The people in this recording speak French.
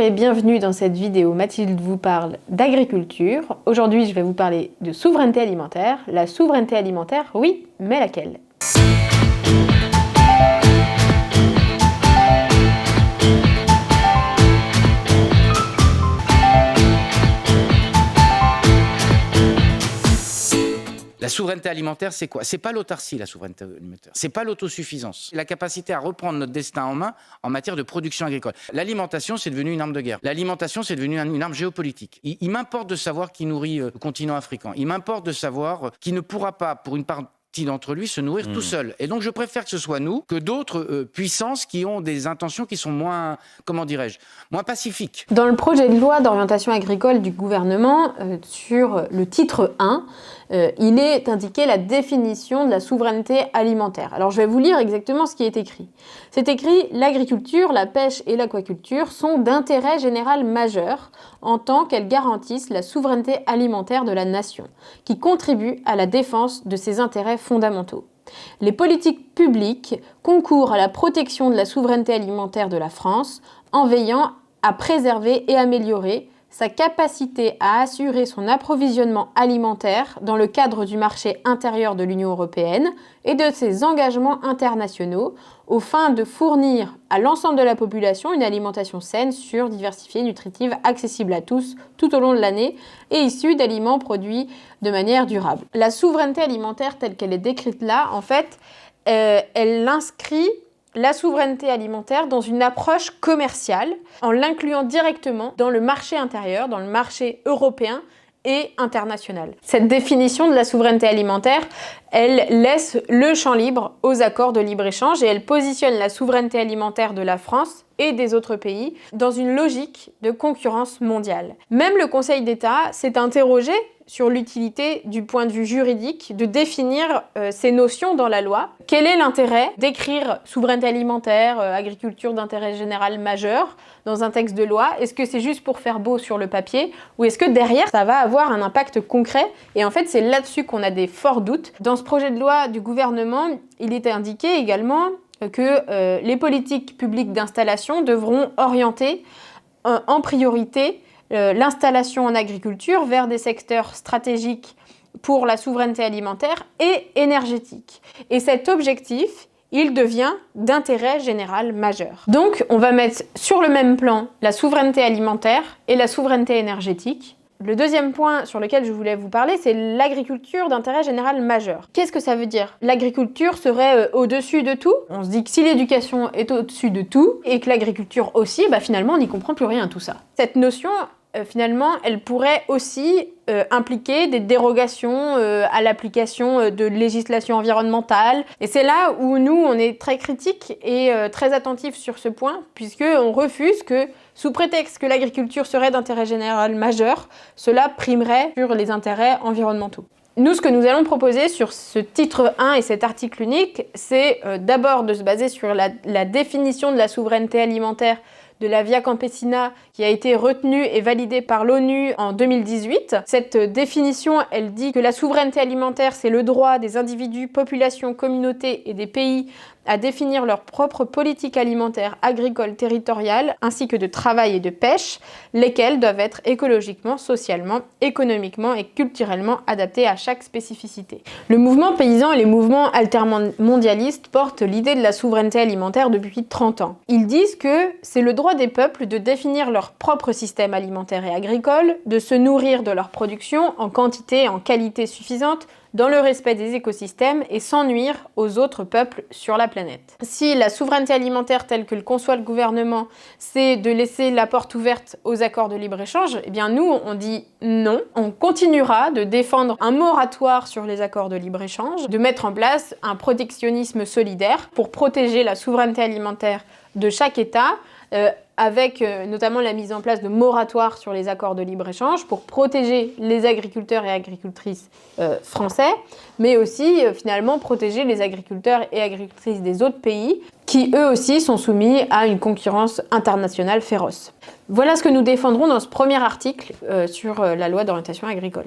et bienvenue dans cette vidéo. Mathilde vous parle d'agriculture. Aujourd'hui, je vais vous parler de souveraineté alimentaire. La souveraineté alimentaire, oui, mais laquelle? La souveraineté alimentaire, c'est quoi? C'est pas l'autarcie, la souveraineté alimentaire. C'est pas l'autosuffisance. C'est la capacité à reprendre notre destin en main en matière de production agricole. L'alimentation, c'est devenu une arme de guerre. L'alimentation, c'est devenu une arme géopolitique. Il m'importe de savoir qui nourrit le continent africain. Il m'importe de savoir qui ne pourra pas, pour une partie d'entre lui, se nourrir tout seul. Et donc, je préfère que ce soit nous que d'autres puissances qui ont des intentions qui sont moins, comment dirais-je, moins pacifiques. Dans le projet de loi d'orientation agricole du gouvernement, sur le titre 1, il est indiqué la définition de la souveraineté alimentaire. Alors, je vais vous lire exactement ce qui est écrit. C'est écrit « L'agriculture, la pêche et l'aquaculture sont d'intérêt général majeur en tant qu'elles garantissent la souveraineté alimentaire de la nation, qui contribue à la défense de ses intérêts fondamentaux. Les politiques publiques concourent à la protection de la souveraineté alimentaire de la France en veillant à préserver et améliorer sa capacité à assurer son approvisionnement alimentaire dans le cadre du marché intérieur de l'Union européenne et de ses engagements internationaux aux fins de fournir à l'ensemble de la population une alimentation saine, sûre, diversifiée, nutritive, accessible à tous tout au long de l'année et issue d'aliments produits de manière durable. La souveraineté alimentaire telle qu'elle est décrite là, en fait, elle inscrit la souveraineté alimentaire dans une approche commerciale en l'incluant directement dans le marché intérieur, dans le marché européen et international. Cette définition de la souveraineté alimentaire, elle laisse le champ libre aux accords de libre-échange et elle positionne la souveraineté alimentaire de la France et des autres pays dans une logique de concurrence mondiale. Même le Conseil d'État s'est interrogé sur l'utilité du point de vue juridique de définir ces notions dans la loi. Quel est l'intérêt d'écrire souveraineté alimentaire, agriculture d'intérêt général majeur dans un texte de loi? Est-ce que c'est juste pour faire beau sur le papier ou est-ce que derrière ça va avoir un impact concret? Et en fait, c'est là-dessus qu'on a des forts doutes. Dans ce projet de loi du gouvernement, il est indiqué également que les politiques publiques d'installation devront orienter en priorité l'installation en agriculture vers des secteurs stratégiques pour la souveraineté alimentaire et énergétique. Et cet objectif, il devient d'intérêt général majeur. Donc, on va mettre sur le même plan la souveraineté alimentaire et la souveraineté énergétique. Le deuxième point sur lequel je voulais vous parler, c'est l'agriculture d'intérêt général majeur. Qu'est-ce que ça veut dire? L'agriculture serait au-dessus de tout? On se dit que si l'éducation est au-dessus de tout, et que l'agriculture aussi, finalement, on n'y comprend plus rien, tout ça. Cette notion, finalement, elle pourrait aussi impliquer des dérogations à l'application de législation environnementale. Et c'est là où nous, on est très critiques et très attentifs sur ce point, puisqu'on refuse que, sous prétexte que l'agriculture serait d'intérêt général majeur, cela primerait sur les intérêts environnementaux. Nous, ce que nous allons proposer sur ce titre 1 et cet article unique, c'est d'abord de se baser sur la définition de la souveraineté alimentaire de la Via Campesina qui a été retenue et validée par l'ONU en 2018. Cette définition, elle dit que la souveraineté alimentaire, c'est le droit des individus, populations, communautés et des pays à définir leur propre politique alimentaire, agricole, territoriale, ainsi que de travail et de pêche, lesquelles doivent être écologiquement, socialement, économiquement et culturellement adaptées à chaque spécificité. Le mouvement paysan et les mouvements altermondialistes portent l'idée de la souveraineté alimentaire depuis 30 ans. Ils disent que c'est le droit des peuples de définir leur propre système alimentaire et agricole, de se nourrir de leur production en quantité et en qualité suffisante, dans le respect des écosystèmes et sans nuire aux autres peuples sur la planète. Si la souveraineté alimentaire telle que le conçoit le gouvernement, c'est de laisser la porte ouverte aux accords de libre-échange, eh bien nous, on dit non. On continuera de défendre un moratoire sur les accords de libre-échange, de mettre en place un protectionnisme solidaire pour protéger la souveraineté alimentaire de chaque État, avec notamment la mise en place de moratoires sur les accords de libre-échange pour protéger les agriculteurs et agricultrices français, mais aussi finalement protéger les agriculteurs et agricultrices des autres pays qui eux aussi sont soumis à une concurrence internationale féroce. Voilà ce que nous défendrons dans ce premier article sur la loi d'orientation agricole.